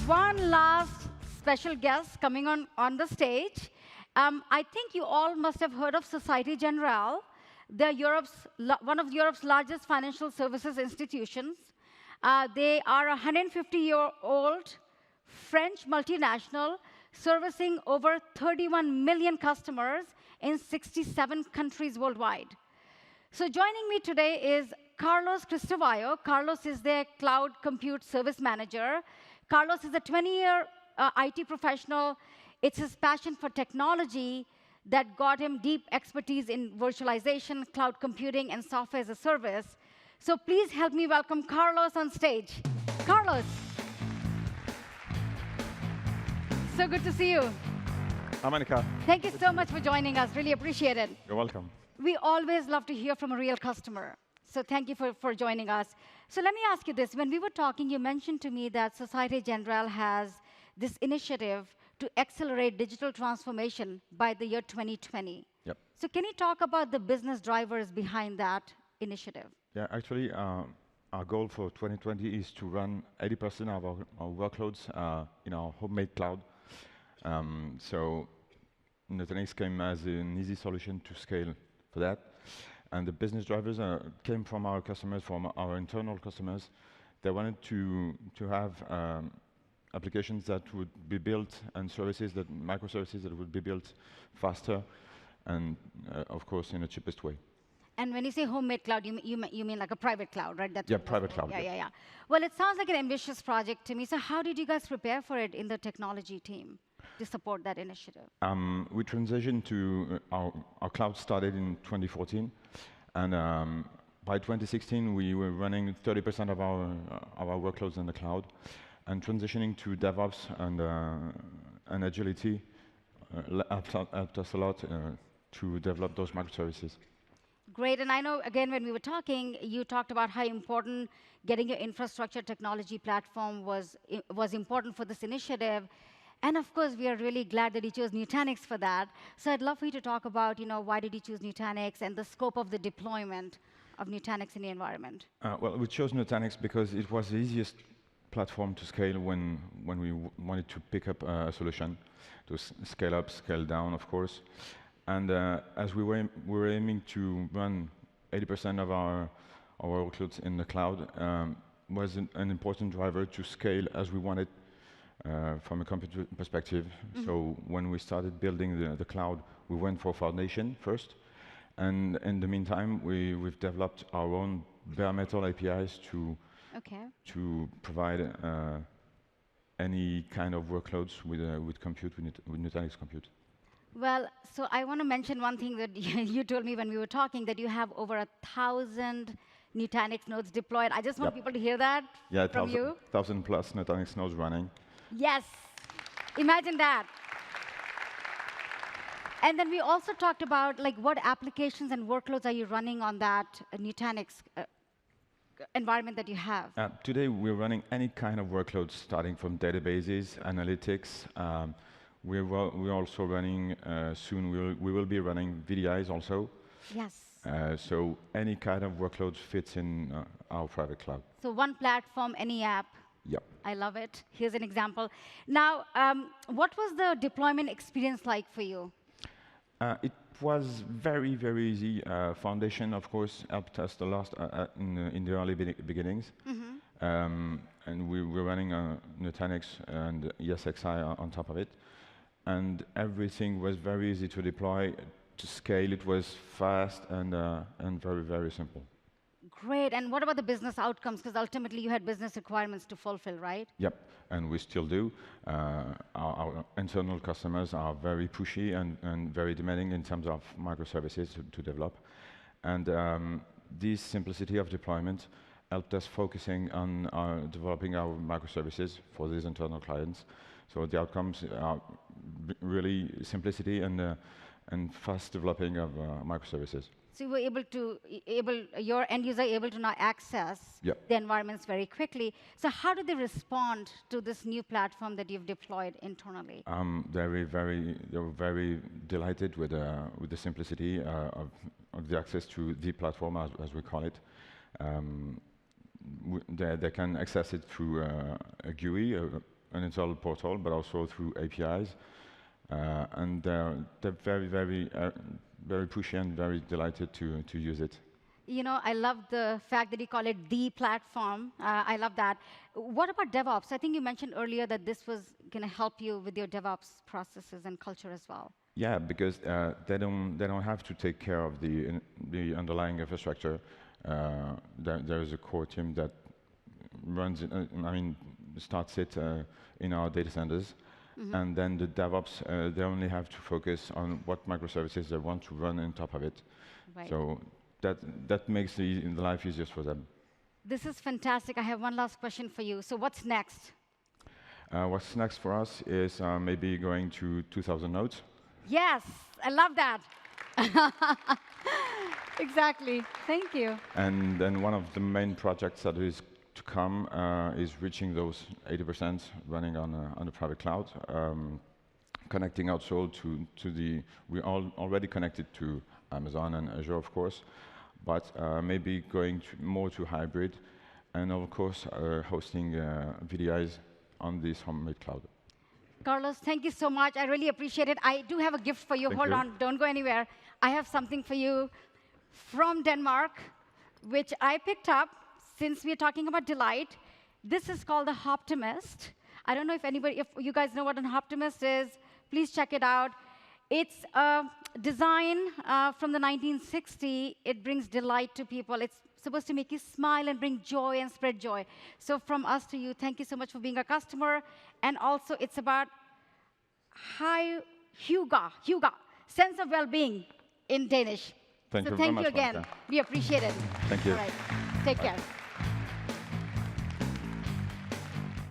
one last special guest coming on the stage. I think you all must have heard of Société Générale. They're one of Europe's largest financial services institutions. They are a 150-year-old French multinational servicing over 31 million customers in 67 countries worldwide. So joining me today is Carlos Cristovao. Carlos is their Cloud Compute Service Manager. Carlos is a 20-year IT professional. It's his passion for technology that got him deep expertise in virtualization, cloud computing, and software as a service. So please help me welcome Carlos on stage. Carlos. So good to see you. Hi, Monica. Thank you so much for joining us. Really appreciate it. You're welcome. We always love to hear from a real customer. So thank you for joining us. So let me ask you this. When we were talking, you mentioned to me that Société Générale has this initiative to accelerate digital transformation by the year 2020. Yep. So can you talk about the business drivers behind that initiative? Yeah, actually, our goal for 2020 is to run 80% of our workloads in our homemade cloud. So Nutanix came as an easy solution to scale for that. And the business drivers came from our customers, from our internal customers. They wanted to have applications that would be built and microservices that would be built faster and, of course, in the cheapest way. And when you say homemade cloud, you mean like a private cloud, right? That's private cloud. Yeah. Well, it sounds like an ambitious project to me. So how did you guys prepare for it in the technology team to support that initiative? We transitioned to our cloud started in 2014, and by 2016 we were running 30% of our workloads in the cloud, and transitioning to DevOps and agility helped us a lot to develop those microservices. Great, and I know, again, when we were talking, you talked about how important getting your infrastructure technology platform was important for this initiative. And of course, we are really glad that you chose Nutanix for that. So I'd love for you to talk about, why did you choose Nutanix and the scope of the deployment of Nutanix in the environment? Well, we chose Nutanix because it was the easiest platform to scale when we wanted to pick up a solution, to scale up, scale down, of course. And as we were aiming to run 80% of our workloads in the cloud, was an important driver to scale as we wanted from a compute perspective. Mm-hmm. So when we started building the cloud, we went for foundation first. And in the meantime, we've developed our own bare metal APIs to provide any kind of workloads with Nutanix Compute. Well, so I want to mention one thing that you told me when we were talking, that you have over 1,000 Nutanix nodes deployed. I just want people to hear that from you. 1,000 plus Nutanix nodes running. Yes, imagine that. And then we also talked about what applications and workloads are you running on that Nutanix environment that you have? Today, we're running any kind of workloads, starting from databases, analytics. We're also running, soon we will be running VDIs also. Yes. So any kind of workloads fits in our private cloud. So one platform, any app. Yep. I love it. Here's an example. Now, what was the deployment experience like for you? It was very, very easy. Foundation, of course, helped us the last in the early beginnings. Mm-hmm. And we were running Nutanix and ESXi on top of it. And everything was very easy to deploy, to scale. It was fast and very, very simple. Great. And what about the business outcomes? Because ultimately, you had business requirements to fulfill, right? Yep. And we still do. Our internal customers are very pushy and very demanding in terms of microservices to develop. And this simplicity of deployment helped us focusing on developing our microservices for these internal clients. So the outcomes are really simplicity and fast developing of microservices. So you were your end user able to now access the environments very quickly. So how do they respond to this new platform that you've deployed internally? They were very delighted with the simplicity of the access to the platform, as we call it. They can access it through a GUI, an internal portal, but also through APIs. And they're very pushy and very delighted to use it. You know, I love the fact that you call it the platform. I love that. What about DevOps? I think you mentioned earlier that this was going to help you with your DevOps processes and culture as well. Yeah, because they don't have to take care of the underlying infrastructure. There is a core team that runs it, starts it in our data centers. And then the DevOps, they only have to focus on what microservices they want to run on top of it. Right. So that makes the life easiest for them. This is fantastic. I have one last question for you. So what's next? What's next for us is maybe going to 2,000 nodes. Yes, I love that. Exactly. Thank you. And then one of the main projects that is to come is reaching those 80% running on a private cloud, connecting also to the. We're already connected to Amazon and Azure, of course, but maybe going more to hybrid, and of course hosting VDIs on this homemade cloud. Carlos, thank you so much. I really appreciate it. I do have a gift for you. Hold on, don't go anywhere. I have something for you from Denmark, which I picked up since we're talking about delight. This is called the Hoptimist. I don't know if you guys know what an Hoptimist is. Please check it out. It's a design from the 1960s. It brings delight to people. It's supposed to make you smile and bring joy and spread joy. So from us to you, thank you so much for being a customer. And also, it's about hygge, sense of well-being in Danish. Thank you so very thank much, you again. Monica. We appreciate it. Thank you. All right. Take care.